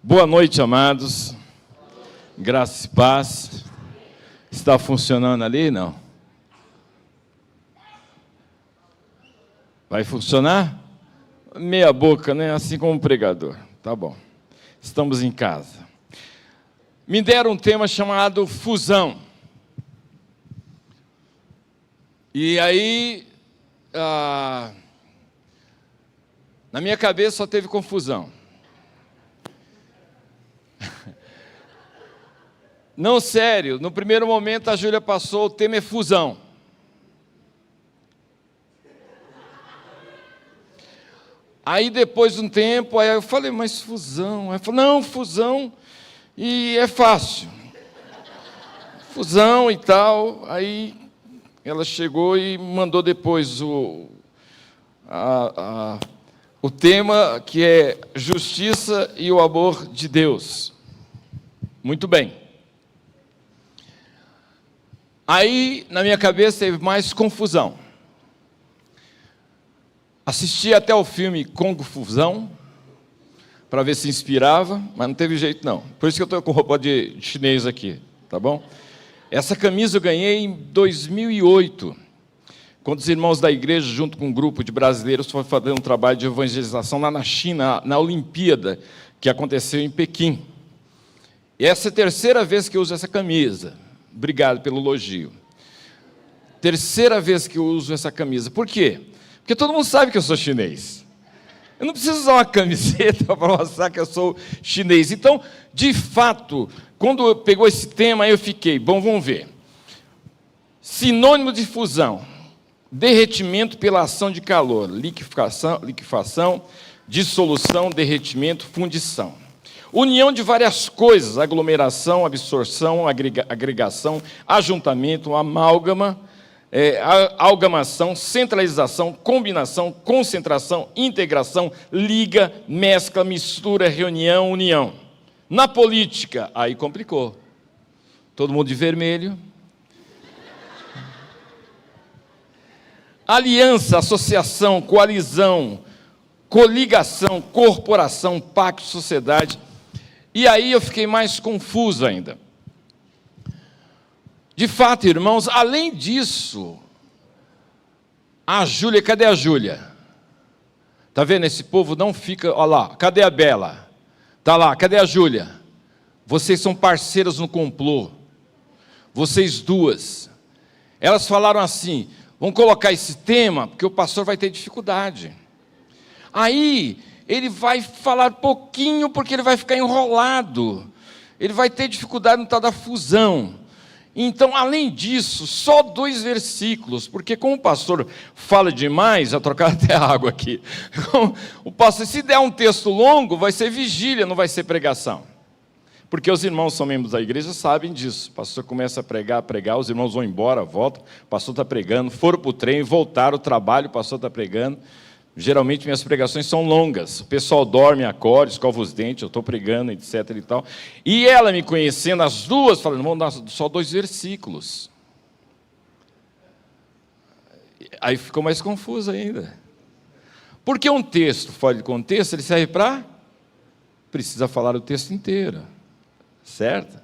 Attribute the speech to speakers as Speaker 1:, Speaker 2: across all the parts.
Speaker 1: Boa noite, amados. Graça e paz. Está funcionando ali? Não. Vai funcionar? Meia boca, né? Assim como o pregador. Tá bom. Estamos em casa. Me deram um tema chamado fusão. E aí, na minha cabeça só teve confusão. Não, sério, no primeiro momento a Júlia passou, o tema é fusão. Aí depois de um tempo, aí eu falei, mas fusão? Aí ela falou, não, fusão, e é fácil. Fusão e tal, aí ela chegou e mandou depois o tema que é justiça e o amor de Deus. Muito bem. Aí, na minha cabeça, teve mais confusão. Assisti até o filme Kung Fusão, para ver se inspirava, mas não teve jeito, não. Por isso que eu estou com roupa de chinês aqui, tá bom? Essa camisa eu ganhei em 2008, quando os irmãos da igreja, junto com um grupo de brasileiros, foram fazer um trabalho de evangelização lá na China, na Olimpíada, que aconteceu em Pequim. E essa é a terceira vez que eu uso essa camisa. Obrigado pelo elogio. Terceira vez que eu uso essa camisa. Por quê? Porque todo mundo sabe que eu sou chinês. Eu não preciso usar uma camiseta para mostrar que eu sou chinês. Então, de fato, quando pegou esse tema, eu fiquei, bom, vamos ver. Sinônimo de fusão: derretimento pela ação de calor, liquefação, dissolução, derretimento, fundição. União de várias coisas, aglomeração, absorção, agregação, ajuntamento, amálgama, amalgamação, centralização, combinação, concentração, integração, liga, mescla, mistura, reunião, união. Na política, aí complicou. Todo mundo de vermelho. Aliança, associação, coalizão, coligação, corporação, pacto, sociedade. E aí eu fiquei mais confuso ainda. De fato, irmãos, além disso, a Júlia, cadê a Júlia? Está vendo? Esse povo não fica, olha lá, cadê a Bela? Está lá, cadê a Júlia? Vocês são parceiras no complô. Vocês duas. Elas falaram assim, vamos colocar esse tema, porque o pastor vai ter dificuldade. Aí, ele vai falar pouquinho, porque ele vai ficar enrolado. Ele vai ter dificuldade no tal da fusão. Então, além disso, só 2 versículos, porque como o pastor fala demais, já trocaram até água aqui. O pastor, se der um texto longo, vai ser vigília, não vai ser pregação. Porque os irmãos são membros da igreja, sabem disso. O pastor começa a pregar, os irmãos vão embora, voltam, o pastor está pregando, foram para o trem, voltaram, o trabalho, o pastor está pregando. Geralmente minhas pregações são longas, o pessoal dorme, acorda, escova os dentes, eu estou pregando, etc. e tal. E ela me conhecendo, as duas, falando, vamos dar só 2 versículos. Aí ficou mais confuso ainda. Porque um texto fora de contexto, ele serve para... Precisa falar o texto inteiro, certo?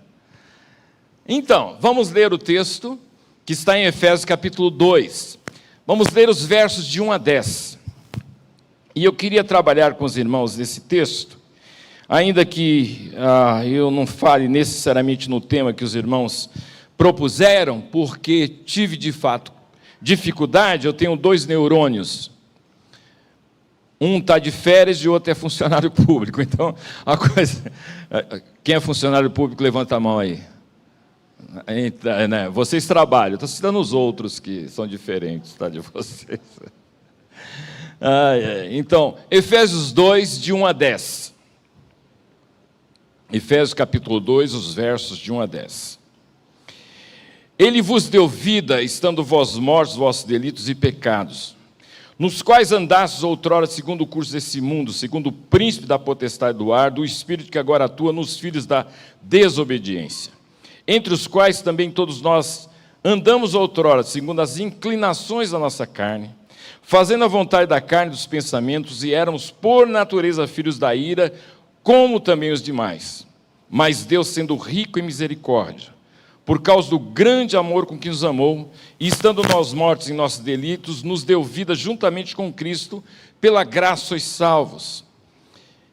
Speaker 1: Então, vamos ler o texto que está em Efésios capítulo 2. Vamos ler os versos de 1 a 10. E eu queria trabalhar com os irmãos nesse texto, ainda que eu não fale necessariamente no tema que os irmãos propuseram, porque tive, de fato, dificuldade. Eu tenho 2 neurônios. Um está de férias e o outro é funcionário público. Então, a coisa... Quem é funcionário público, levanta a mão aí. Vocês trabalham. Estou citando os outros que são diferentes, tá, de vocês. Então, Efésios 2, de 1 a 10. Efésios capítulo 2, os versos de 1 a 10. Ele vos deu vida, estando vós mortos, vossos delitos e pecados, nos quais andastes outrora segundo o curso desse mundo, segundo o príncipe da potestade do ar, do espírito que agora atua nos filhos da desobediência, entre os quais também todos nós andamos outrora, segundo as inclinações da nossa carne, fazendo a vontade da carne e dos pensamentos, e éramos por natureza filhos da ira, como também os demais. Mas Deus, sendo rico em misericórdia, por causa do grande amor com que nos amou, e estando nós mortos em nossos delitos, nos deu vida juntamente com Cristo, pela graça sois salvos.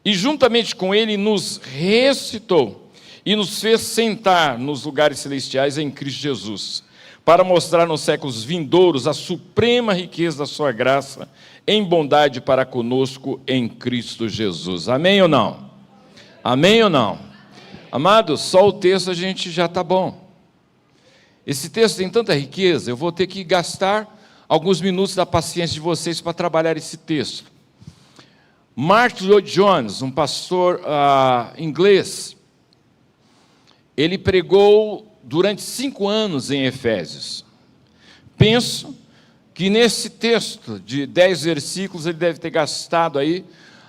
Speaker 1: E juntamente com Ele nos ressuscitou, e nos fez sentar nos lugares celestiais em Cristo Jesus, para mostrar nos séculos vindouros a suprema riqueza da sua graça, em bondade para conosco em Cristo Jesus. Amém ou não? Amém ou não? Amados, só o texto a gente já está bom. Esse texto tem tanta riqueza, eu vou ter que gastar alguns minutos da paciência de vocês para trabalhar esse texto. Martin Lloyd-Jones, um pastor inglês, ele pregou durante 5 anos em Efésios. Penso que nesse texto de 10 versículos ele deve ter gastado aí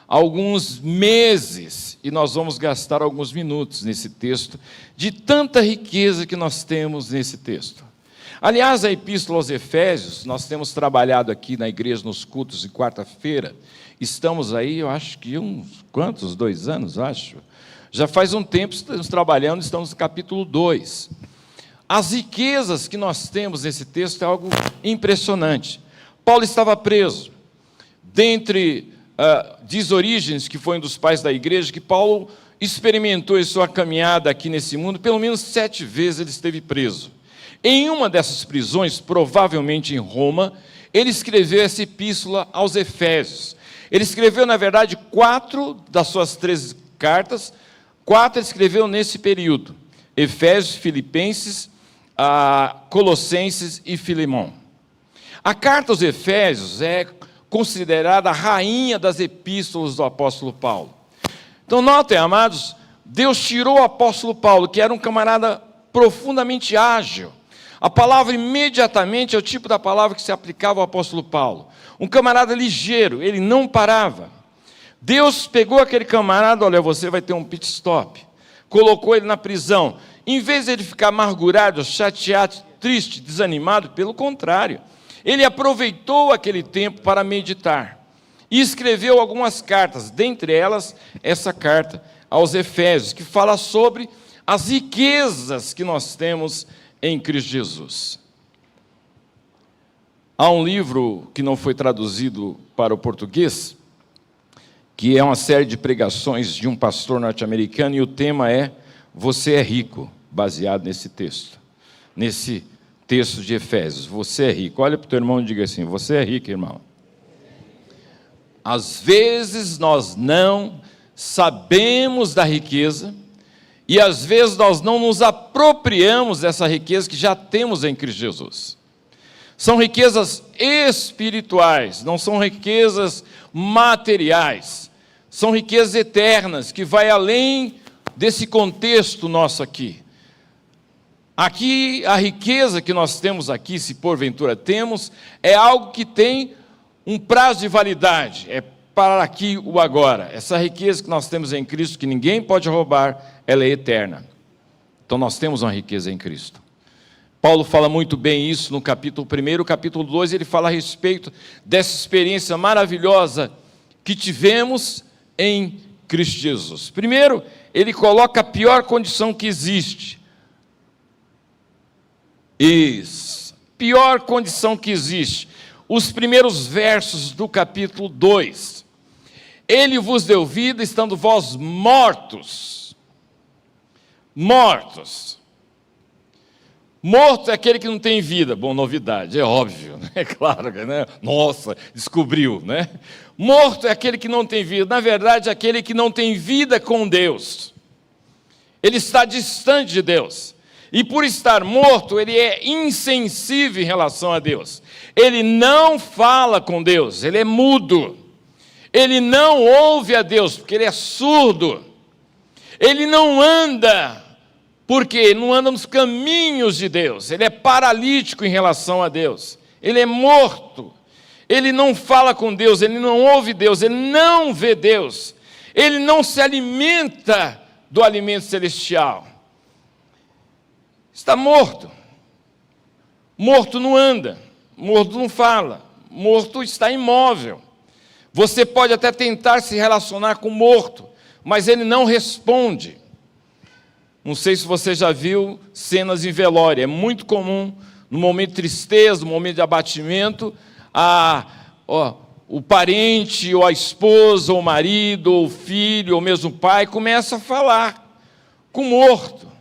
Speaker 1: alguns meses, e nós vamos gastar alguns minutos nesse texto, de tanta riqueza que nós temos nesse texto. Aliás, a Epístola aos Efésios, nós temos trabalhado aqui na igreja nos cultos de quarta-feira, estamos aí, eu acho que quantos? 2 anos, acho. Já faz um tempo estamos trabalhando, estamos no capítulo 2. As riquezas que nós temos nesse texto é algo impressionante. Paulo estava preso. Dentre diz Orígenes, que foi um dos pais da igreja, que Paulo experimentou em sua caminhada aqui nesse mundo, pelo menos 7 vezes ele esteve preso. Em uma dessas prisões, provavelmente em Roma, ele escreveu essa epístola aos Efésios. Ele escreveu, na verdade, 4 das suas 13 cartas, 4 ele escreveu nesse período: Efésios, Filipenses, Colossenses e Filemão. A carta aos Efésios é considerada a rainha das epístolas do apóstolo Paulo. Então notem, amados, Deus tirou o apóstolo Paulo, que era um camarada profundamente ágil. A palavra imediatamente é o tipo da palavra que se aplicava ao apóstolo Paulo. Um camarada ligeiro, ele não parava. Deus pegou aquele camarada, olha, você vai ter um pit stop. Colocou ele na prisão. Em vez de ele ficar amargurado, chateado, triste, desanimado, pelo contrário, ele aproveitou aquele tempo para meditar e escreveu algumas cartas, dentre elas essa carta aos Efésios, que fala sobre as riquezas que nós temos em Cristo Jesus. Há um livro que não foi traduzido para o português, que é uma série de pregações de um pastor norte-americano, e o tema é Você é Rico, baseado nesse texto, nesse texto de Efésios. Você é rico. Olha para o teu irmão e diga assim: você é rico, irmão. Às vezes nós não sabemos da riqueza, e às vezes nós não nos apropriamos dessa riqueza que já temos em Cristo Jesus. São riquezas espirituais, não são riquezas materiais. São riquezas eternas, que vai além desse contexto nosso aqui. Aqui, a riqueza que nós temos aqui, se porventura temos, é algo que tem um prazo de validade, é para aqui o agora. Essa riqueza que nós temos em Cristo, que ninguém pode roubar, ela é eterna. Então nós temos uma riqueza em Cristo. Paulo fala muito bem isso no capítulo 1, capítulo 2, ele fala a respeito dessa experiência maravilhosa que tivemos em Cristo Jesus. Primeiro, ele coloca a pior condição que existe. Isso, pior condição que existe. Os primeiros versos do capítulo 2. Ele vos deu vida, estando vós mortos. Mortos. Morto é aquele que não tem vida. Bom, novidade, é óbvio, né? É claro, né? Nossa, descobriu, né? Morto é aquele que não tem vida. Na verdade, é aquele que não tem vida com Deus. Ele está distante de Deus. E por estar morto, ele é insensível em relação a Deus. Ele não fala com Deus, ele é mudo. Ele não ouve a Deus, porque ele é surdo. Ele não anda, porque não anda nos caminhos de Deus. Ele é paralítico em relação a Deus. Ele é morto. Ele não fala com Deus, ele não ouve Deus, ele não vê Deus. Ele não se alimenta do alimento celestial. Está morto. Morto não anda, morto não fala, morto está imóvel. Você pode até tentar se relacionar com o morto. mas ele não responde. Não sei se você já viu cenas em velório, é muito comum, no momento de tristeza, no momento de abatimento, o parente, ou a esposa, ou o marido, ou o filho, ou mesmo o pai, começa a falar com o morto.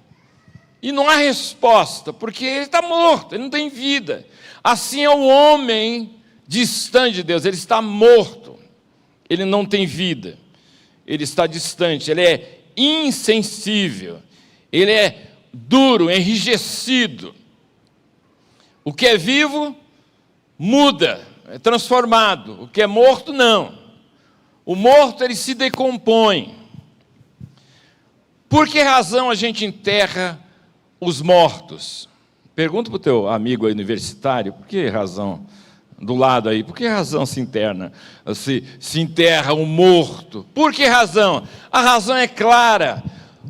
Speaker 1: E não há resposta, porque ele está morto, ele não tem vida. Assim é o homem distante de Deus, ele está morto, ele não tem vida, ele está distante, ele é insensível, ele é duro, enrijecido. O que é vivo muda, é transformado. O que é morto, não. O morto, ele se decompõe. Por que razão a gente enterra os mortos? Pergunta para o teu amigo aí universitário, por que razão? Do lado aí, por que razão se enterra um morto? Por que razão? A razão é clara.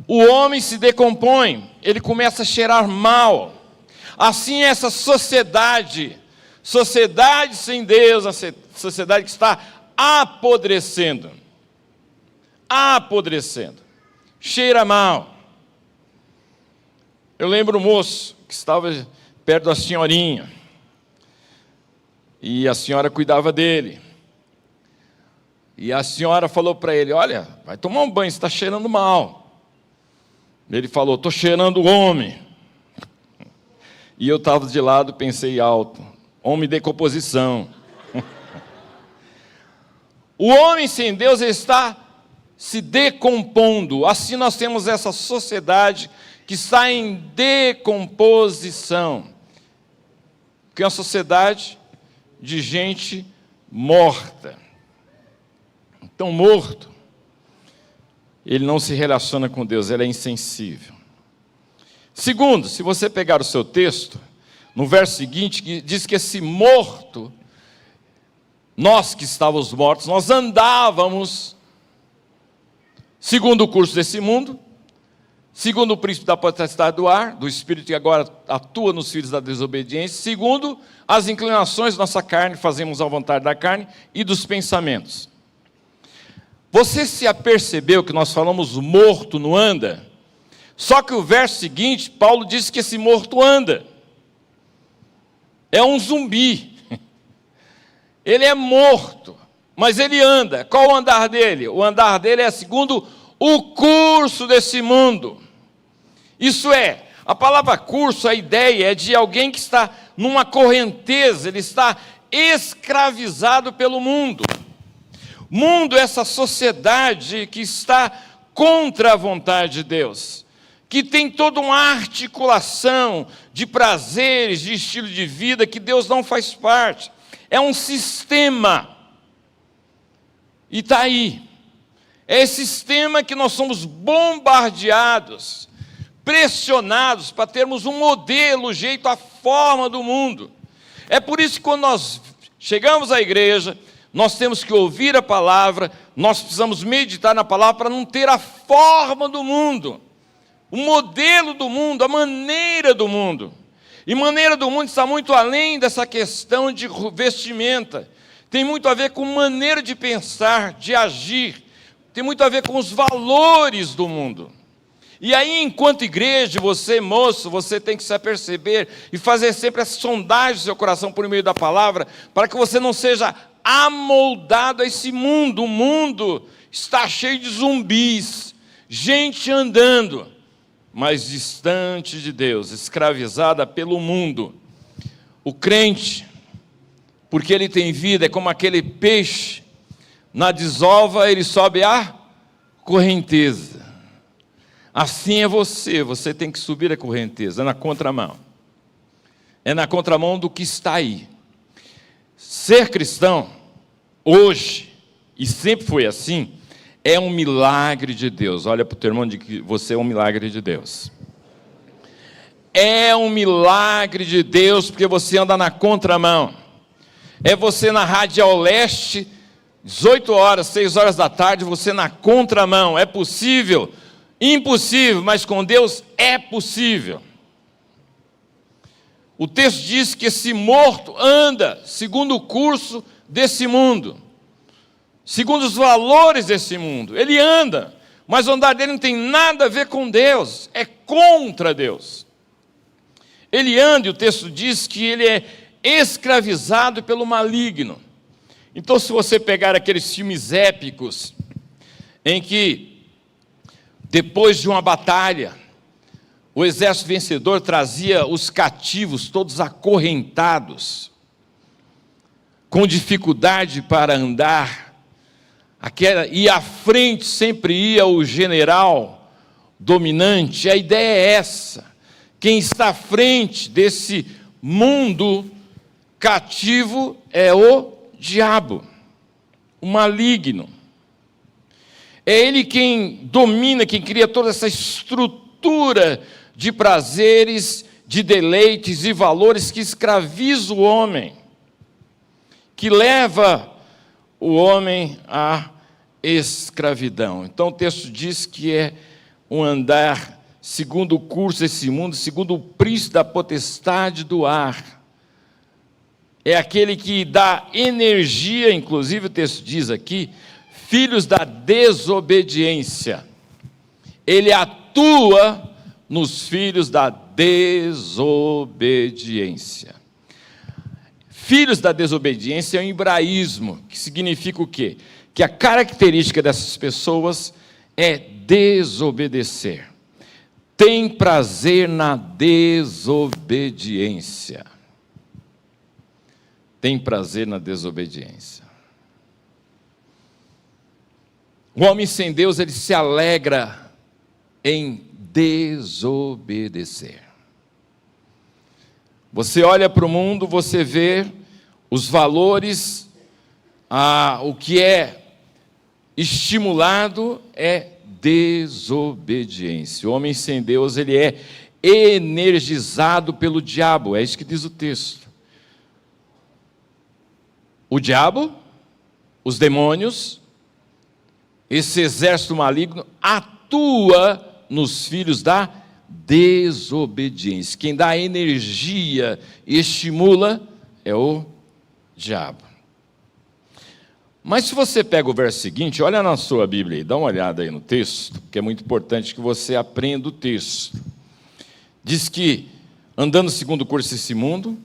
Speaker 1: O homem se decompõe, ele começa a cheirar mal. Assim essa sociedade sem Deus, a sociedade que está apodrecendo, cheira mal. Eu lembro um moço que estava perto da senhorinha, e a senhora cuidava dele, e a senhora falou para ele: olha, vai tomar um banho, você está cheirando mal. Ele falou: estou cheirando homem. E eu estava de lado, pensei alto: homem de decomposição. O homem sem Deus está se decompondo. Assim nós temos essa sociedade que está em decomposição, que é uma sociedade de gente morta. Então, morto, ele não se relaciona com Deus, ele é insensível. Segundo, se você pegar o seu texto, no verso seguinte, diz que esse morto, nós que estávamos mortos, nós andávamos segundo o curso desse mundo, segundo o príncipe da potestade do ar, do espírito que agora atua nos filhos da desobediência, segundo as inclinações da nossa carne, fazemos a vontade da carne e dos pensamentos. Você se apercebeu que nós falamos morto não anda? Só que o verso seguinte, Paulo diz que esse morto anda. É um zumbi. Ele é morto, mas ele anda. Qual o andar dele? O andar dele é segundo o curso desse mundo. Isso é, a palavra curso, a ideia é de alguém que está numa correnteza, ele está escravizado pelo mundo. Mundo é essa sociedade que está contra a vontade de Deus, que tem toda uma articulação de prazeres, de estilo de vida que Deus não faz parte. É um sistema. E está aí. É esse sistema que nós somos bombardeados, pressionados para termos um modelo, o jeito, a forma do mundo. É por isso que quando nós chegamos à igreja, nós temos que ouvir a palavra, nós precisamos meditar na palavra para não ter a forma do mundo, o modelo do mundo, a maneira do mundo. E maneira do mundo está muito além dessa questão de vestimenta. Tem muito a ver com maneira de pensar, de agir. Tem muito a ver com os valores do mundo. E aí, enquanto igreja, você, moço, você tem que se aperceber e fazer sempre essa sondagem do seu coração por meio da palavra, para que você não seja amoldado a esse mundo. O mundo está cheio de zumbis, gente andando, mas distante de Deus, escravizada pelo mundo. O crente, porque ele tem vida, é como aquele peixe, na desova ele sobe a correnteza. Assim é você tem que subir a correnteza, é na contramão. É na contramão do que está aí. Ser cristão, hoje, e sempre foi assim, é um milagre de Deus. Olha para o teu irmão, de que você é um milagre de Deus. É um milagre de Deus, porque você anda na contramão. É você na Radial Leste, 18 horas, 6 horas da tarde, você na contramão. É possível? Impossível, mas com Deus é possível. O texto diz que esse morto anda segundo o curso desse mundo, segundo os valores desse mundo. Ele anda, Mas o andar dele não tem nada a ver com Deus, é contra Deus. Ele anda, e o texto diz que ele é escravizado pelo maligno. Então, se você pegar aqueles filmes épicos, em que, depois de uma batalha, o exército vencedor trazia os cativos todos acorrentados, com dificuldade para andar, e à frente sempre ia o general dominante. A ideia é essa: quem está à frente desse mundo cativo é o diabo, o maligno. É ele quem domina, quem cria toda essa estrutura de prazeres, de deleites e valores que escraviza o homem, que leva o homem à escravidão. Então o texto diz que é um andar segundo o curso desse mundo, segundo o príncipe da potestade do ar. É aquele que dá energia, inclusive o texto diz aqui, filhos da desobediência. Ele atua nos filhos da desobediência. Filhos da desobediência é um hebraísmo, que significa o quê? Que a característica dessas pessoas é desobedecer. Tem prazer na desobediência. Tem prazer na desobediência. O homem sem Deus, ele se alegra em desobedecer. Você olha para o mundo, você vê os valores, o que é estimulado é desobediência. O homem sem Deus, ele é energizado pelo diabo, é isso que diz o texto. O diabo, os demônios, esse exército maligno atua nos filhos da desobediência. Quem dá energia e estimula é o diabo. Mas se você pega o verso seguinte, olha na sua Bíblia e dá uma olhada aí no texto, que é muito importante que você aprenda o texto. Diz que, andando segundo o curso desse mundo,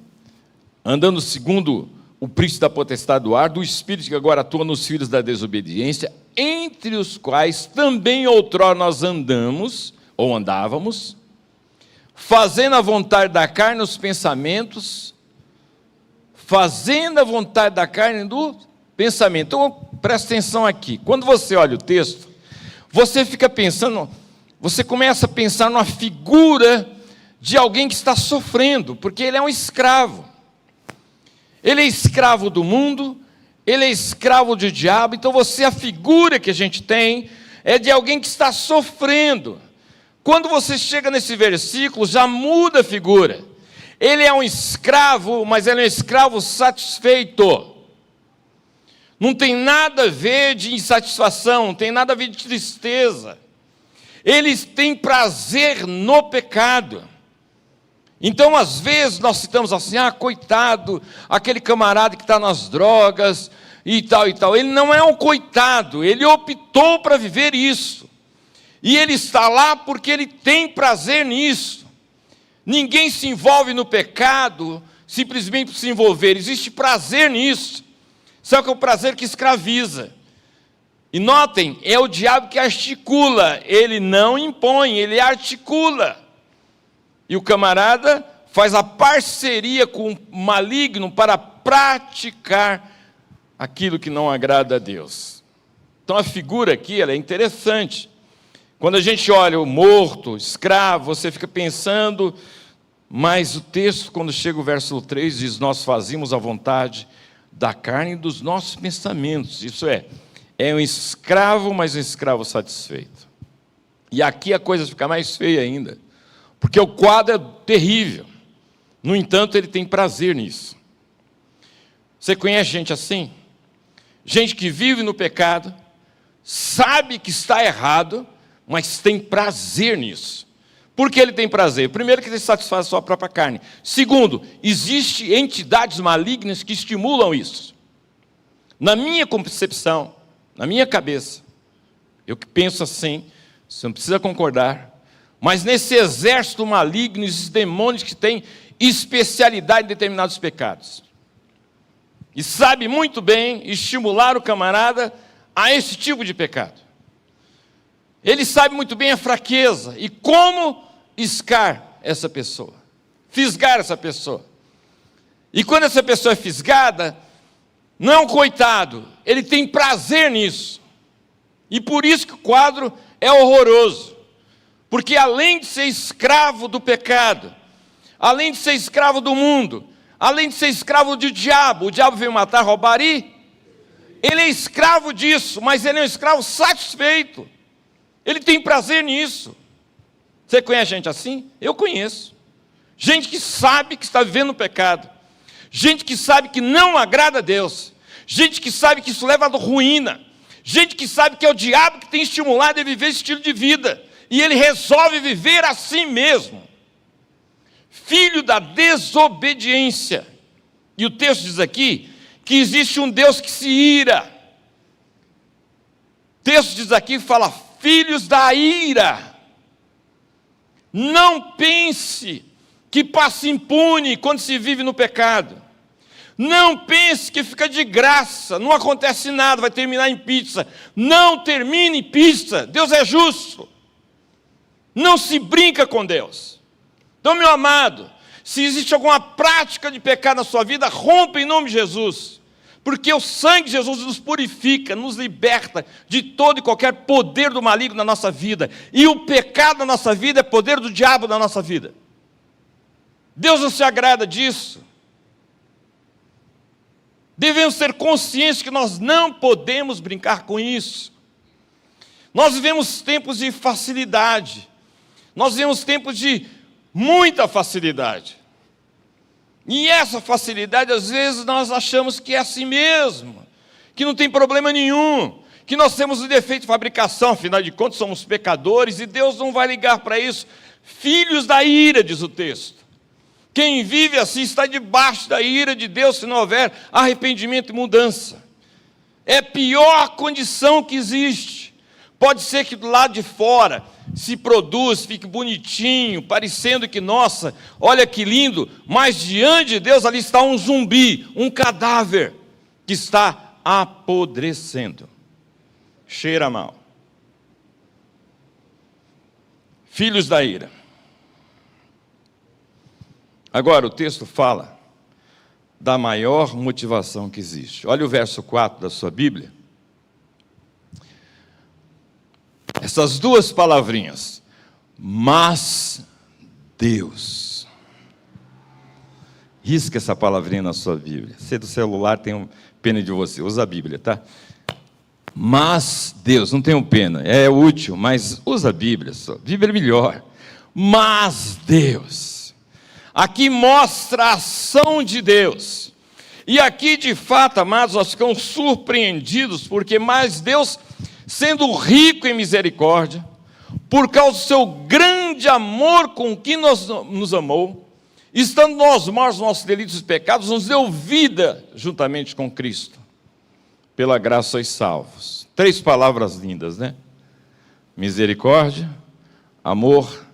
Speaker 1: andando segundo o príncipe da potestade do ar, do espírito que agora atua nos filhos da desobediência, entre os quais também outrora nós andamos, ou andávamos, fazendo a vontade da carne os pensamentos, fazendo a vontade da carne do pensamento. Então, presta atenção aqui. Quando você olha o texto, você fica pensando, você começa a pensar numa figura de alguém que está sofrendo, porque ele é um escravo. Ele é escravo do mundo, ele é escravo do diabo. Então, a figura que a gente tem é de alguém que está sofrendo. Quando você chega nesse versículo, já muda a figura. Ele é um escravo, mas ele é um escravo satisfeito. Não tem nada a ver de insatisfação, não tem nada a ver de tristeza. Eles têm prazer no pecado. Então, às vezes, nós citamos assim, coitado, aquele camarada que está nas drogas, e tal, e tal. Ele não é um coitado, ele optou para viver isso. E ele está lá porque ele tem prazer nisso. Ninguém se envolve no pecado simplesmente por se envolver, existe prazer nisso. Só que é o prazer que escraviza. E notem, é o diabo que articula, ele não impõe, ele articula. E o camarada faz a parceria com o maligno para praticar aquilo que não agrada a Deus. Então a figura aqui ela é interessante. Quando a gente olha o morto, escravo, você fica pensando, mas o texto, quando chega o verso 3, diz, nós fazíamos a vontade da carne e dos nossos pensamentos. Isso é um escravo, mas um escravo satisfeito. E aqui a coisa fica mais feia ainda, porque o quadro é terrível. No entanto, ele tem prazer nisso. Você conhece gente assim? Gente que vive no pecado, sabe que está errado, mas tem prazer nisso. Por que ele tem prazer? Primeiro, que ele satisfaz a sua própria carne. Segundo, existem entidades malignas que estimulam isso. Na minha concepção, na minha cabeça, Eu que penso assim, você não precisa concordar, mas nesse exército maligno, esses demônios que têm especialidade em determinados pecados. E sabe muito bem estimular o camarada a esse tipo de pecado. Ele sabe muito bem a fraqueza e como iscar essa pessoa, fisgar essa pessoa. E quando essa pessoa é fisgada, não é um coitado, ele tem prazer nisso. E por isso que o quadro é horroroso. Porque além de ser escravo do pecado, além de ser escravo do mundo, além de ser escravo do diabo, o diabo veio matar, roubar e... ele é escravo disso, mas ele é um escravo satisfeito. Ele tem prazer nisso. Você conhece gente assim? Eu conheço. Gente que sabe que está vivendo no pecado. Gente que sabe que não agrada a Deus. Gente que sabe que isso leva à ruína. Gente que sabe que é o diabo que tem estimulado a viver esse estilo de vida. E ele resolve viver assim mesmo. Filho da desobediência. E o texto diz aqui que existe um Deus que se ira. O texto diz aqui, fala, filhos da ira. Não pense que passa impune quando se vive no pecado. Não pense que fica de graça, não acontece nada, vai terminar em pizza. Não termine em pizza, Deus é justo. Não se brinca com Deus. Então, meu amado, se existe alguma prática de pecado na sua vida, rompa em nome de Jesus. Porque o sangue de Jesus nos purifica, nos liberta de todo e qualquer poder do maligno na nossa vida. E o pecado na nossa vida é poder do diabo na nossa vida. Deus não se agrada disso. Devemos ter consciência que nós não podemos brincar com isso. Nós vivemos tempos de facilidade. Nós vivemos tempos de muita facilidade. E essa facilidade, às vezes, nós achamos que é assim mesmo, que não tem problema nenhum, que nós temos o defeito de fabricação, afinal de contas somos pecadores, e Deus não vai ligar para isso. Filhos da ira, diz o texto. Quem vive assim está debaixo da ira de Deus se não houver arrependimento e mudança. É a pior condição que existe. Pode ser que do lado de fora se produz, fique bonitinho, parecendo que, nossa, olha que lindo, mas diante de Deus ali está um zumbi, um cadáver que está apodrecendo. Cheira mal. Filhos da ira. Agora, o texto fala da maior motivação que existe. Olha o verso 4 da sua Bíblia. Essas duas palavrinhas. Mas Deus. Risca essa palavrinha na sua Bíblia. Você do celular tem pena de você. Usa a Bíblia, tá? Mas Deus. Não tenho pena. É útil, mas usa a Bíblia só. A Bíblia é melhor. Mas Deus. Aqui mostra a ação de Deus. E aqui, de fato, amados, nós ficamos surpreendidos, porque mais Deus, sendo rico em misericórdia, por causa do seu grande amor com que nos amou, estando nós mortos nos nossos delitos e pecados, nos deu vida juntamente com Cristo. Pela graça sois salvos. 3 palavras lindas, né? Misericórdia, amor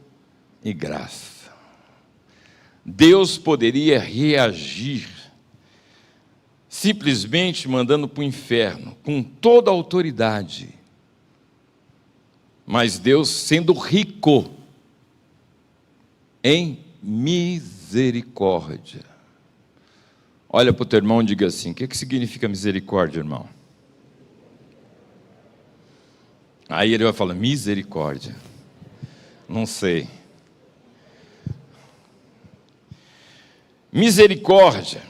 Speaker 1: e graça. Deus poderia reagir simplesmente mandando para o inferno, com toda a autoridade. Mas Deus, sendo rico em misericórdia. Olha para o teu irmão e diga assim: o que significa misericórdia, irmão? Aí ele vai falar: misericórdia. Não sei. Misericórdia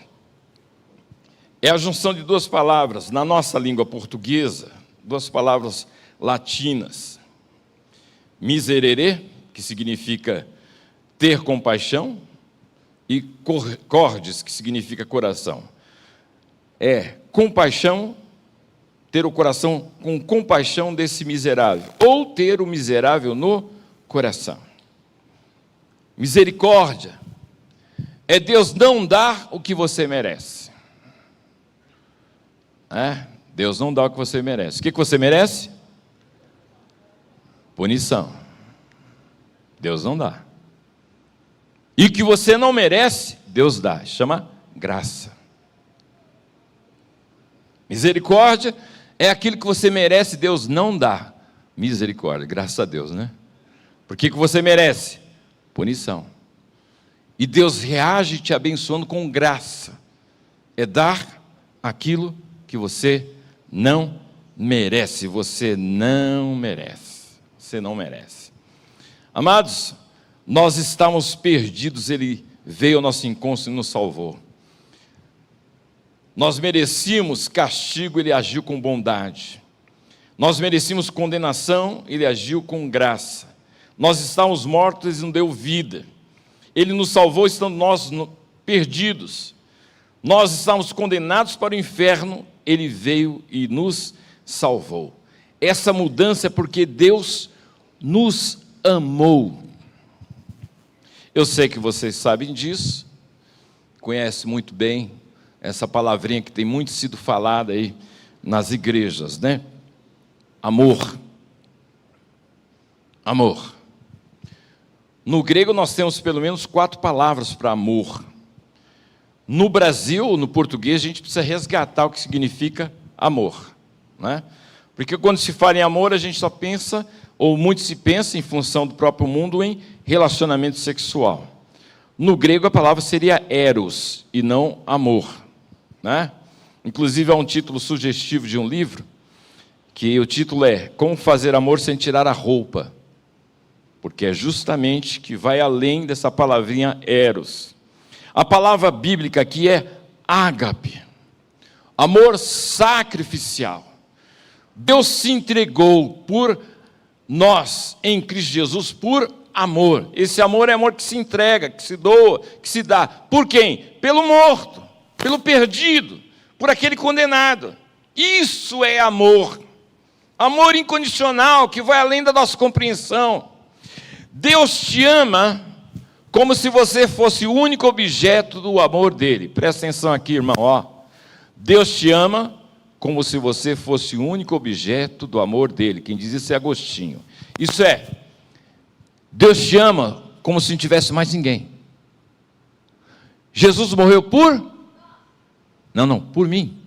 Speaker 1: é a junção de 2 palavras, na nossa língua portuguesa, 2 palavras latinas. Miserere, que significa ter compaixão, e cordes, que significa coração. É compaixão, ter o coração com compaixão desse miserável, ou ter o miserável no coração. Misericórdia é Deus não dar o que você merece. Deus não dá o que você merece. O que você merece? Punição. Deus não dá. E o que você não merece, Deus dá. Chama graça. Misericórdia é aquilo que você merece, Deus não dá. Misericórdia, graças a Deus, né? Por que você merece? Punição. E Deus reage te abençoando com graça. É dar aquilo que você não merece. Você não merece. Você não merece. Amados, nós estávamos perdidos, Ele veio ao nosso encontro e nos salvou. Nós merecíamos castigo, Ele agiu com bondade. Nós merecíamos condenação, Ele agiu com graça. Nós estávamos mortos, Ele nos deu vida. Ele nos salvou, estando nós perdidos. Nós estávamos condenados para o inferno, Ele veio e nos salvou. Essa mudança é porque Deus nos amou. Eu sei que vocês sabem disso, conhecem muito bem essa palavrinha que tem muito sido falada aí nas igrejas, né? Amor. Amor. No grego nós temos pelo menos 4 palavras para amor. No Brasil, no português, a gente precisa resgatar o que significa amor, né? Porque quando se fala em amor, a gente só pensa, ou muito se pensa, em função do próprio mundo, em relacionamento sexual. No grego a palavra seria eros, e não amor, né? Inclusive há um título sugestivo de um livro, que o título é Como Fazer Amor Sem Tirar a Roupa, porque é justamente que vai além dessa palavrinha eros. A palavra bíblica aqui é ágape, amor sacrificial. Deus se entregou por nós, em Cristo Jesus, por amor. Esse amor é amor que se entrega, que se doa, que se dá. Por quem? Pelo morto, pelo perdido, por aquele condenado. Isso é amor. Amor incondicional, que vai além da nossa compreensão. Deus te ama como se você fosse o único objeto do amor dele. Presta atenção aqui, irmão, ó. Deus te ama como se você fosse o único objeto do amor dele. Quem diz isso é Agostinho. Isso é, Deus te ama como se não tivesse mais ninguém. Jesus morreu por? Não, por mim.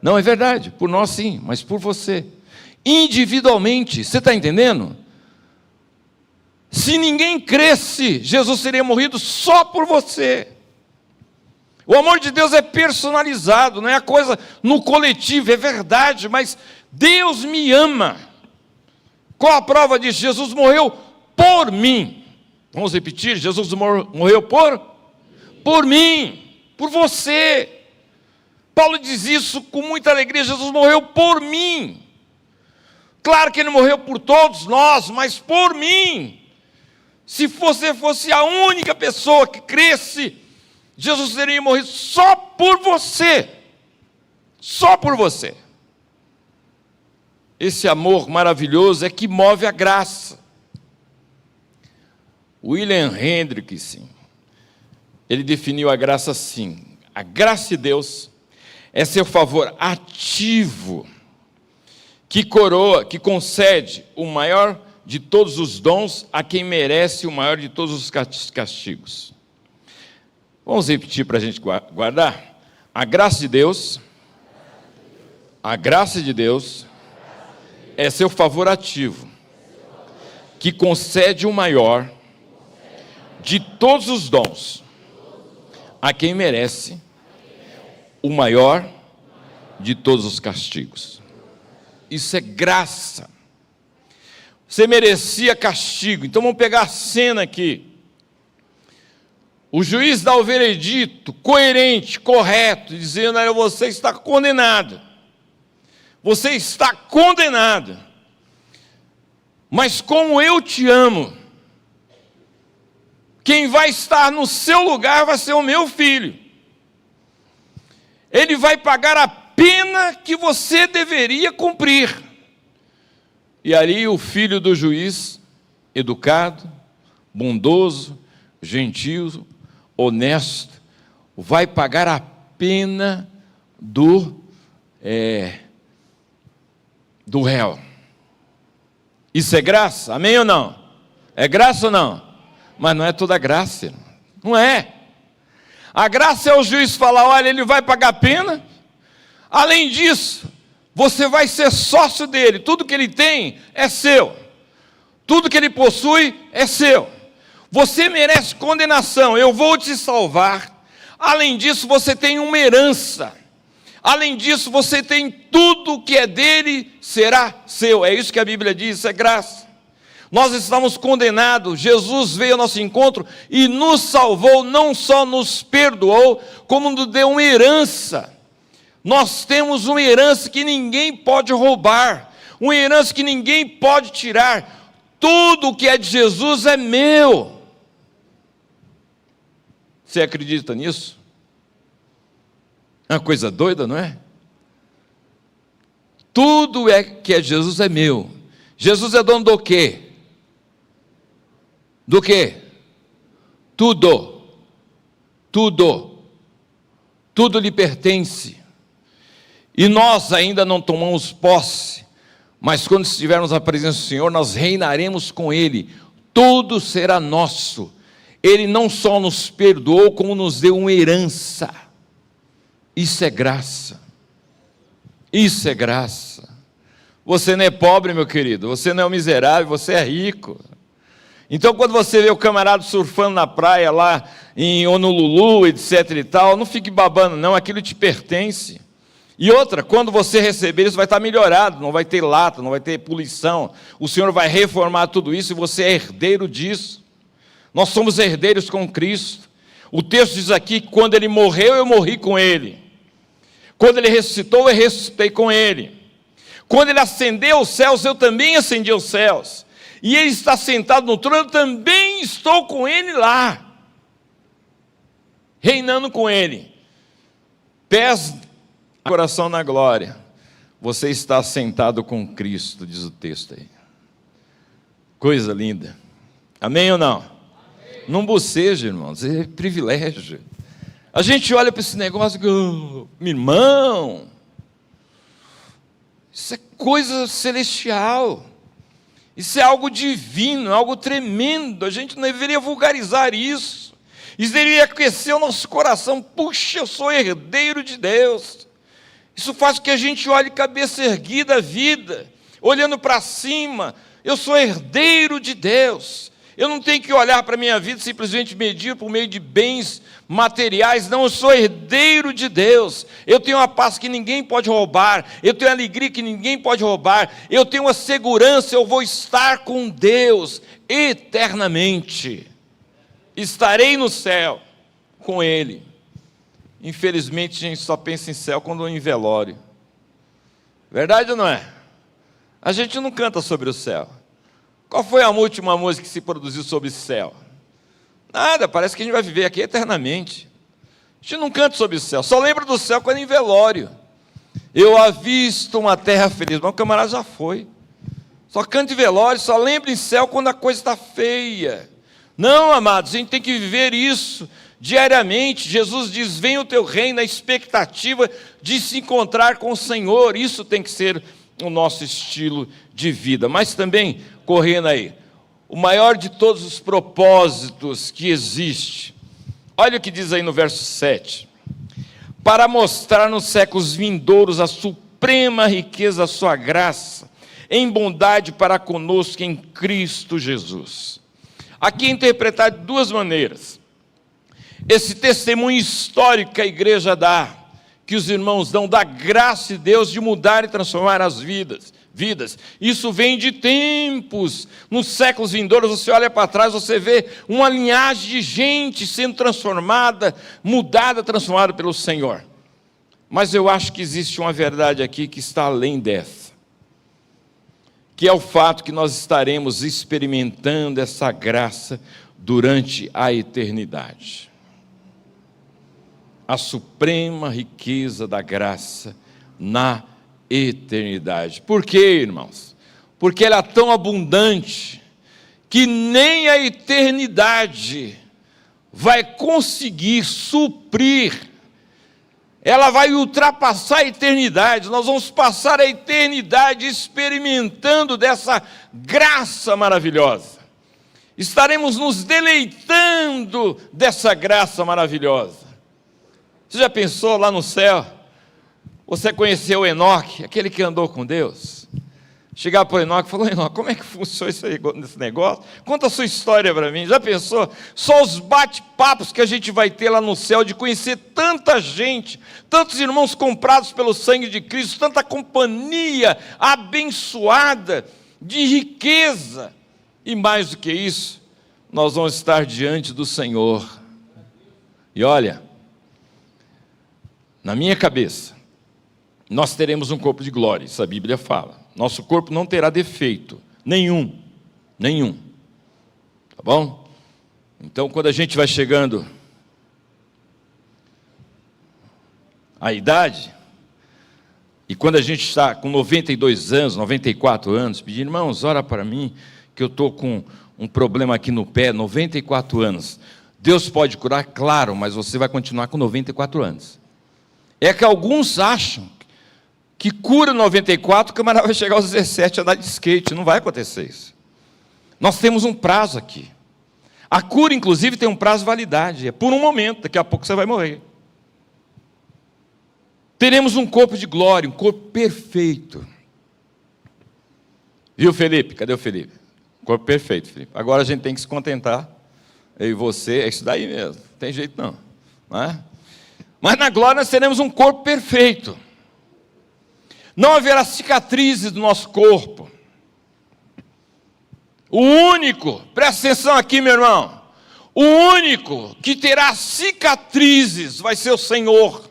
Speaker 1: Não, é verdade, por nós sim, mas por você. Individualmente, você está entendendo? Se ninguém cresce, Jesus teria morrido só por você. O amor de Deus é personalizado, não é a coisa no coletivo, é verdade, mas Deus me ama. Qual a prova disso? Jesus morreu por mim. Vamos repetir, Jesus morreu por mim, por você. Paulo diz isso com muita alegria, Jesus morreu por mim. Claro que Ele morreu por todos nós, mas por mim. Se você fosse a única pessoa que cresce, Jesus teria morrido só por você. Só por você. Esse amor maravilhoso é que move a graça. William Hendrickson, ele definiu a graça assim: a graça de Deus é seu favor ativo, que coroa, que concede o maior de todos os dons a quem merece o maior de todos os castigos. Vamos repetir para a gente guardar? A graça de Deus é seu favor ativo, que concede o maior de todos os dons a quem merece o maior de todos os castigos. Isso é graça. Você merecia castigo. Então vamos pegar a cena aqui. O juiz dá o veredito coerente, correto, dizendo: olha, você está condenado. Você está condenado. Mas como eu te amo, quem vai estar no seu lugar vai ser o meu filho. Ele vai pagar a pena que você deveria cumprir. E aí o filho do juiz, educado, bondoso, gentil, honesto, vai pagar a pena do réu. Isso é graça? Amém ou não? É graça ou não? Mas não é toda graça, não é. A graça é o juiz falar, olha, ele vai pagar pena. Além disso, você vai ser sócio dele. Tudo que ele tem é seu. Tudo que ele possui é seu. Você merece condenação, eu vou te salvar. Além disso, você tem uma herança. Além disso, você tem tudo que é dele, será seu. É isso que a Bíblia diz, isso é graça. Nós estamos condenados, Jesus veio ao nosso encontro e nos salvou, não só nos perdoou, como nos deu uma herança. Nós temos uma herança que ninguém pode roubar, uma herança que ninguém pode tirar. Tudo que é de Jesus é meu. Você acredita nisso? É uma coisa doida, não é? Tudo que é de Jesus é meu. Jesus é dono do quê? Do quê? Tudo. Tudo. Tudo lhe pertence. E nós ainda não tomamos posse, mas quando estivermos à presença do Senhor, nós reinaremos com Ele. Tudo será nosso. Ele não só nos perdoou, como nos deu uma herança. Isso é graça. Isso é graça. Você não é pobre, meu querido. Você não é um miserável, você é rico. Então, quando você vê o camarada surfando na praia lá em Honolulu, etc e tal, não fique babando, não. Aquilo te pertence. E outra, quando você receber isso, vai estar melhorado. Não vai ter lata, não vai ter poluição. O Senhor vai reformar tudo isso e você é herdeiro disso. Nós somos herdeiros com Cristo. O texto diz aqui que quando Ele morreu, eu morri com Ele. Quando Ele ressuscitou, eu ressuscitei com Ele. Quando Ele ascendeu aos céus, eu também ascendi aos céus. E Ele está sentado no trono, eu também estou com Ele lá. Reinando com Ele. Pés, coração na glória. Você está sentado com Cristo, diz o texto aí. Coisa linda. Amém ou não? Amém. Não boceja, irmãos, é privilégio. A gente olha para esse negócio e oh, meu irmão, isso é coisa celestial, isso é algo divino, algo tremendo. A gente não deveria vulgarizar isso, isso deveria aquecer o nosso coração. Puxa, eu sou herdeiro de Deus. Isso faz com que a gente olhe cabeça erguida à vida, olhando para cima. Eu sou herdeiro de Deus. Eu não tenho que olhar para a minha vida simplesmente medir por meio de bens materiais. Não, eu sou herdeiro de Deus. Eu tenho uma paz que ninguém pode roubar. Eu tenho uma alegria que ninguém pode roubar. Eu tenho uma segurança, eu vou estar com Deus eternamente. Estarei no céu com Ele. Infelizmente, a gente só pensa em céu quando em velório. Verdade ou não é? A gente não canta sobre o céu. Qual foi a última música que se produziu sobre o céu? Nada, parece que a gente vai viver aqui eternamente. A gente não canta sobre o céu, só lembra do céu quando é em velório. Eu avisto uma terra feliz, mas o camarada já foi. Só canta em velório, só lembra em céu quando a coisa está feia. Não, amados, a gente tem que viver isso diariamente. Jesus diz, venha o teu reino, na expectativa de se encontrar com o Senhor. Isso tem que ser o nosso estilo de vida. Mas também, correndo aí, o maior de todos os propósitos que existe, olha o que diz aí no verso 7, para mostrar nos séculos vindouros a suprema riqueza da sua graça, em bondade para conosco em Cristo Jesus. Aqui é interpretado de duas maneiras. Esse testemunho histórico que a igreja dá, que os irmãos dão da graça de Deus de mudar e transformar as vidas. Isso vem de tempos, nos séculos vindouros. Você olha para trás, você vê uma linhagem de gente sendo transformada, mudada, transformada pelo Senhor. Mas eu acho que existe uma verdade aqui que está além dessa, que é o fato que nós estaremos experimentando essa graça durante a eternidade. A suprema riqueza da graça na eternidade. Por quê, irmãos? Porque ela é tão abundante que nem a eternidade vai conseguir suprir ela vai ultrapassar a eternidade. Nós vamos passar a eternidade experimentando dessa graça maravilhosa. Estaremos nos deleitando dessa graça maravilhosa. Você já pensou lá no céu? Você conheceu Enoque, aquele que andou com Deus? Chegar para o Enoque e falar: Enoque, como é que funciona esse negócio? Conta a sua história para mim. Já pensou? Só os bate-papos que a gente vai ter lá no céu, de conhecer tanta gente, tantos irmãos comprados pelo sangue de Cristo, tanta companhia abençoada, de riqueza. E mais do que isso, nós vamos estar diante do Senhor. E olha, na minha cabeça, nós teremos um corpo de glória, isso a Bíblia fala. Nosso corpo não terá defeito, nenhum. Tá bom? Então, quando a gente vai chegando à idade, e quando a gente está com 92 anos, 94 anos, pedindo: irmãos, ora para mim, que eu estou com um problema aqui no pé, 94 anos. Deus pode curar? Claro, mas você vai continuar com 94 anos. É que alguns acham que cura 94, o camarada vai chegar aos 17 a andar de skate. Não vai acontecer isso. Nós temos um prazo aqui. A cura, inclusive, tem um prazo de validade. É por um momento, daqui a pouco você vai morrer. Teremos um corpo de glória, um corpo perfeito. Viu, Felipe? Cadê o Felipe? Corpo perfeito, Felipe. Agora a gente tem que se contentar. Eu e você, é isso daí mesmo. Não tem jeito não. Não é? Mas na glória nós teremos um corpo perfeito. Não haverá cicatrizes no nosso corpo. O único, presta atenção aqui, meu irmão, o único que terá cicatrizes vai ser o Senhor.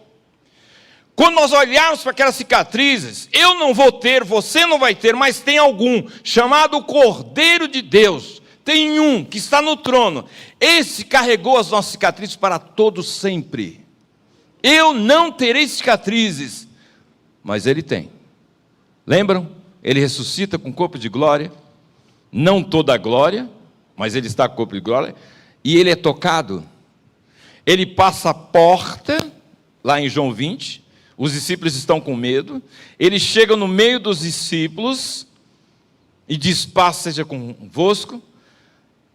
Speaker 1: Quando nós olharmos para aquelas cicatrizes, eu não vou ter, você não vai ter, mas tem algum, chamado Cordeiro de Deus. Tem um que está no trono. Esse carregou as nossas cicatrizes para todo sempre. Eu não terei cicatrizes, mas ele tem. Lembram? Ele ressuscita com corpo de glória, não toda a glória, mas ele está com corpo de glória, e ele é tocado. Ele passa a porta, lá em João 20, os discípulos estão com medo, ele chega no meio dos discípulos, e diz: paz seja convosco,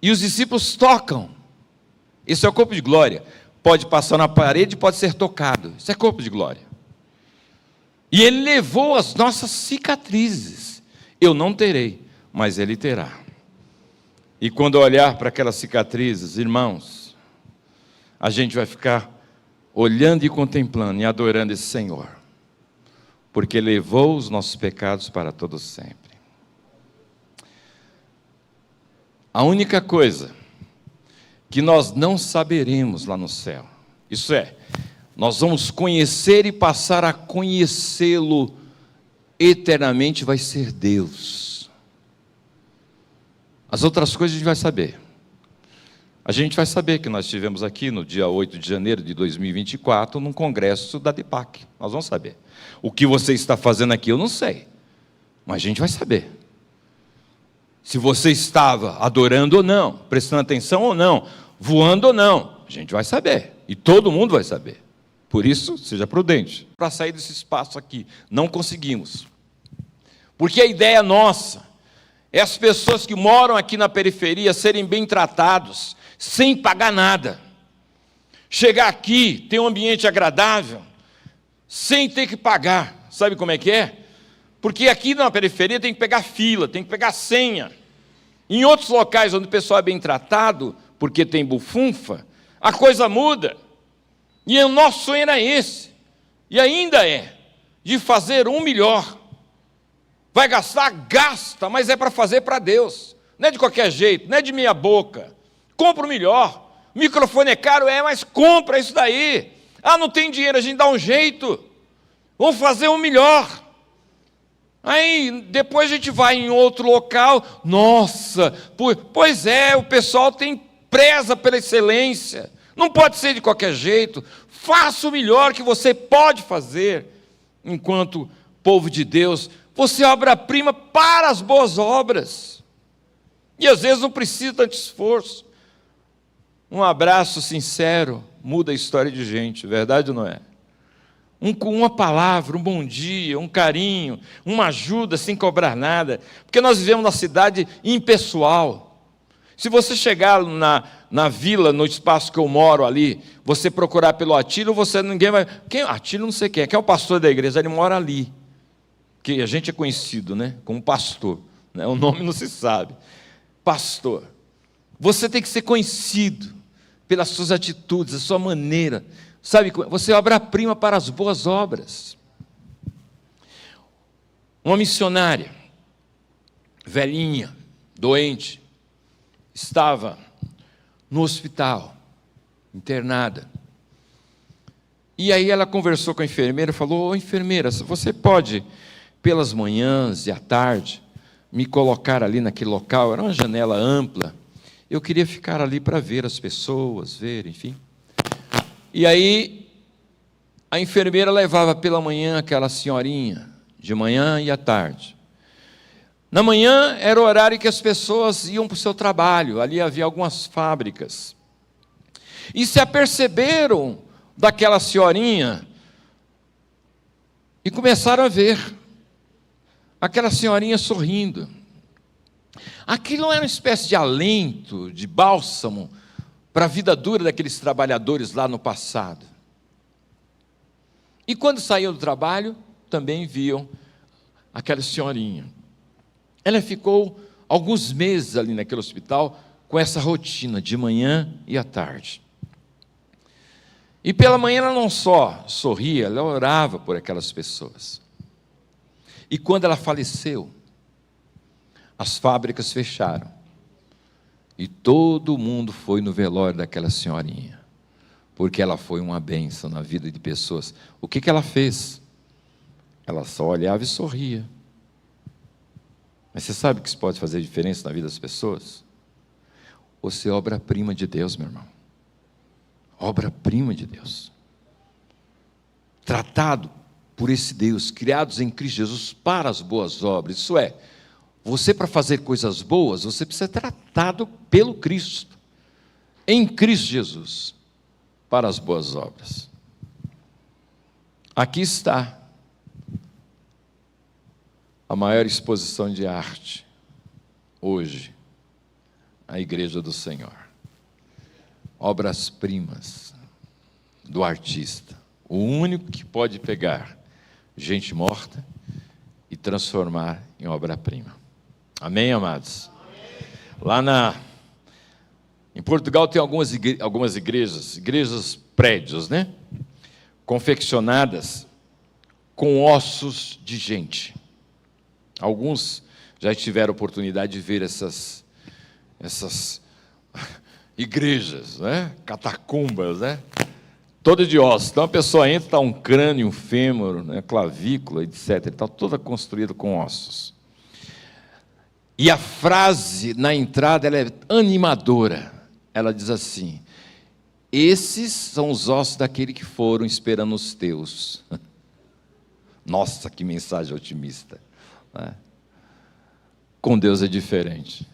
Speaker 1: e os discípulos tocam. Isso é o corpo de glória. Pode passar na parede, pode ser tocado. Isso é corpo de glória. E ele levou as nossas cicatrizes. Eu não terei, mas ele terá. E quando eu olhar para aquelas cicatrizes, irmãos, a gente vai ficar olhando e contemplando e adorando esse Senhor, porque levou os nossos pecados para todo sempre. A única coisa que nós não saberemos lá no céu, isso é, nós vamos conhecer e passar a conhecê-lo eternamente, vai ser Deus. As outras coisas a gente vai saber. A gente vai saber que nós estivemos aqui no dia 8 de janeiro de 2024, num congresso da DEPAC. Nós vamos saber. O que você está fazendo aqui eu não sei, mas a gente vai saber. Se você estava adorando ou não, prestando atenção ou não, voando ou não, a gente vai saber. E todo mundo vai saber. Por isso, seja prudente. Para sair desse espaço aqui, não conseguimos. Porque a ideia nossa é as pessoas que moram aqui na periferia serem bem tratados, sem pagar nada. Chegar aqui, ter um ambiente agradável, sem ter que pagar. Sabe como é que é? Porque aqui na periferia tem que pegar fila, tem que pegar senha. Em outros locais onde o pessoal é bem tratado, porque tem bufunfa, a coisa muda. E o nosso sonho era esse, e ainda é, de fazer um melhor. Vai gastar? Gasta, mas é para fazer para Deus. Não é de qualquer jeito, não é de meia boca. Compra o melhor. Microfone é caro, mas compra isso daí. Ah, não tem dinheiro, a gente dá um jeito. Vamos fazer um melhor. Aí, depois a gente vai em outro local. Nossa, pois é, o pessoal preza pela excelência. Não pode ser de qualquer jeito. Faça o melhor que você pode fazer. Enquanto povo de Deus, você é obra-prima para as boas obras. E às vezes não precisa tanto esforço. Um abraço sincero muda a história de gente, verdade ou não é? com uma palavra, um bom dia, um carinho, uma ajuda sem cobrar nada, porque nós vivemos numa cidade impessoal. Se você chegar na vila, no espaço que eu moro ali, você procurar pelo Atílio, ninguém vai... Quem? Atílio não sei quem é o pastor da igreja, ele mora ali, que a gente é conhecido, né, como pastor, né? O nome não se sabe, pastor. Você tem que ser conhecido pelas suas atitudes, a sua maneira. Sabe, você é obra-prima para as boas obras. Uma missionária, velhinha, doente, estava no hospital, internada. E aí ela conversou com a enfermeira e falou: ô enfermeira, você pode, pelas manhãs e à tarde, me colocar ali naquele local? Era uma janela ampla. Eu queria ficar ali para ver as pessoas, enfim. E aí, a enfermeira levava pela manhã aquela senhorinha, de manhã e à tarde. Na manhã era o horário que as pessoas iam para o seu trabalho, ali havia algumas fábricas. E se aperceberam daquela senhorinha e começaram a ver aquela senhorinha sorrindo. Aquilo era uma espécie de alento, de bálsamo, para a vida dura daqueles trabalhadores lá no passado. E quando saíam do trabalho, também viam aquela senhorinha. Ela ficou alguns meses ali naquele hospital, com essa rotina, de manhã e à tarde. E pela manhã ela não só sorria, ela orava por aquelas pessoas. E quando ela faleceu, as fábricas fecharam. E todo mundo foi no velório daquela senhorinha, porque ela foi uma bênção na vida de pessoas. O que ela fez? Ela só olhava e sorria. Mas você sabe que isso pode fazer diferença na vida das pessoas? Você é obra-prima de Deus, meu irmão. Obra-prima de Deus. Tratado por esse Deus, criados em Cristo Jesus para as boas obras. Isso é, você, para fazer coisas boas, você precisa ser tratado pelo Cristo, em Cristo Jesus, para as boas obras. Aqui está a maior exposição de arte, hoje, a Igreja do Senhor. Obras-primas do artista, o único que pode pegar gente morta e transformar em obra-prima. Amém, amados? Amém. Lá em Portugal tem algumas igrejas prédios, né? Confeccionadas com ossos de gente. Alguns já tiveram a oportunidade de ver essas igrejas, né? Catacumbas, né? Toda de ossos. Então a pessoa entra, está um crânio, um fêmur, né? Clavícula, etc. Está toda construída com ossos. E a frase na entrada ela é animadora. Ela diz assim: esses são os ossos daquele que foram esperando os teus. Nossa, que mensagem otimista, né? Com Deus é diferente.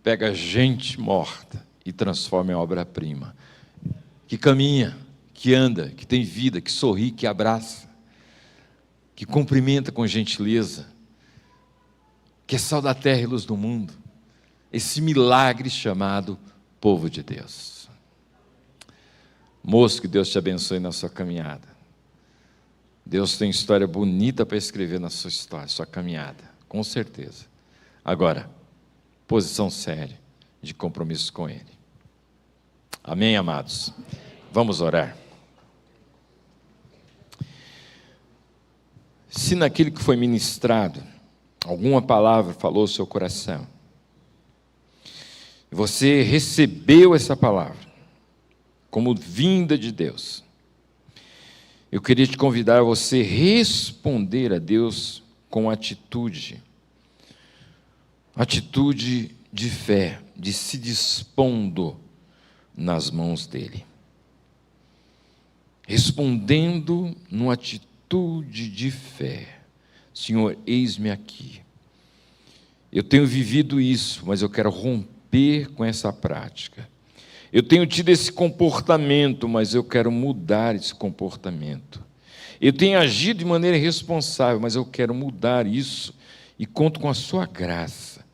Speaker 1: Pega gente morta e transforma em obra-prima, que caminha, que anda, que tem vida, que sorri, que abraça, que cumprimenta com gentileza, que é sal da terra e luz do mundo. Esse milagre chamado povo de Deus. Moço, que Deus te abençoe na sua caminhada. Deus tem história bonita para escrever na sua história, sua caminhada, com certeza. Agora, posição séria de compromisso com Ele. Amém, amados? Vamos orar. Se naquilo que foi ministrado, alguma palavra falou ao seu coração, você recebeu essa palavra como vinda de Deus, eu queria te convidar a você responder a Deus com atitude de fé, de se dispondo nas mãos dEle. Respondendo numa atitude de fé: Senhor, eis-me aqui. Eu tenho vivido isso, mas eu quero romper com essa prática. Eu tenho tido esse comportamento, mas eu quero mudar esse comportamento. Eu tenho agido de maneira irresponsável, mas eu quero mudar isso e conto com a sua graça.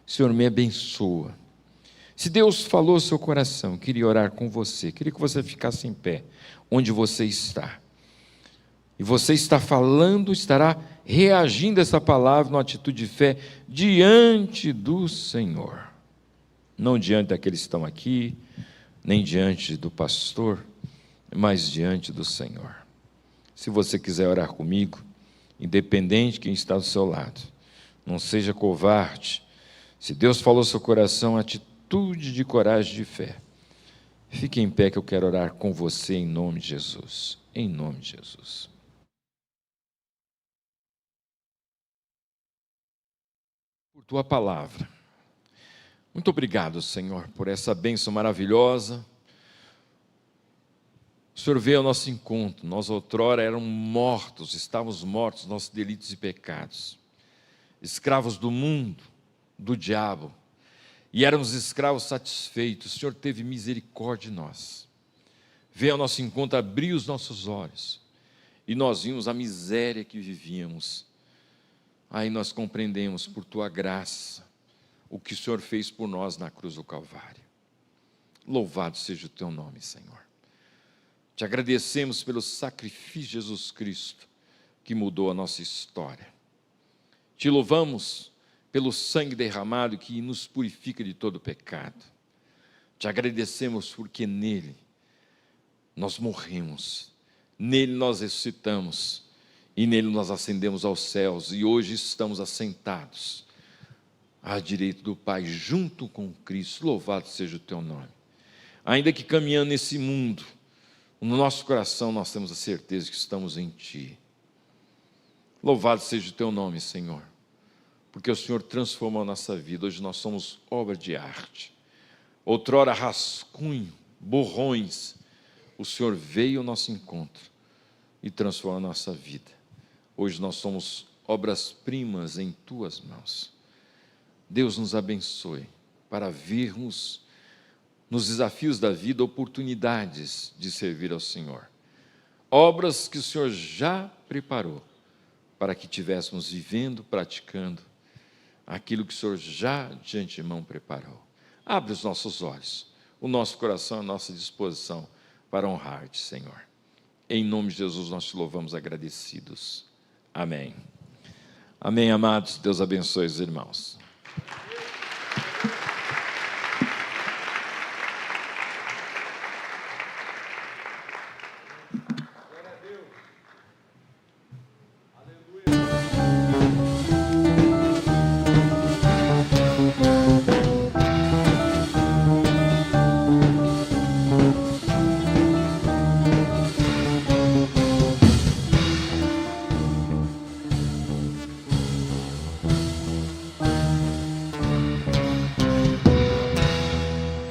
Speaker 1: Senhor, me abençoa. Se Deus falou ao seu coração, queria orar com você, queria que você ficasse em pé, onde você está. E você está falando, estará reagindo a essa palavra numa atitude de fé diante do Senhor. Não diante daqueles que estão aqui, nem diante do pastor, mas diante do Senhor. Se você quiser orar comigo, independente de quem está do seu lado, não seja covarde. Se Deus falou ao seu coração, atitude de coragem de fé. Fique em pé que eu quero orar com você em nome de Jesus. Em nome de Jesus. Por tua palavra. Muito obrigado, Senhor, por essa bênção maravilhosa. O Senhor veio ao nosso encontro. Nós outrora éramos mortos, estávamos mortos, nossos delitos e pecados. Escravos do mundo, do diabo. E éramos escravos satisfeitos. O Senhor teve misericórdia de nós. Veio ao nosso encontro, abriu os nossos olhos. E nós vimos a miséria que vivíamos. Aí nós compreendemos, por tua graça, o que o Senhor fez por nós na cruz do Calvário. Louvado seja o teu nome, Senhor. Te agradecemos pelo sacrifício de Jesus Cristo, que mudou a nossa história. Te louvamos pelo sangue derramado que nos purifica de todo pecado. Te agradecemos porque nele nós morremos, nele nós ressuscitamos e nele nós ascendemos aos céus e hoje estamos assentados à direita do Pai, junto com Cristo. Louvado seja o teu nome. Ainda que caminhando nesse mundo, no nosso coração nós temos a certeza que estamos em Ti. Louvado seja o teu nome, Senhor, porque o Senhor transformou a nossa vida. Hoje nós somos obra de arte. Outrora rascunho, borrões, o Senhor veio ao nosso encontro e transformou a nossa vida. Hoje nós somos obras-primas em Tuas mãos. Deus nos abençoe para virmos nos desafios da vida oportunidades de servir ao Senhor. Obras que o Senhor já preparou para que estivéssemos vivendo, praticando aquilo que o Senhor já de antemão preparou. Abre os nossos olhos, o nosso coração, a nossa disposição para honrar-te, Senhor. Em nome de Jesus nós te louvamos agradecidos. Amém. Amém, amados. Deus abençoe os irmãos.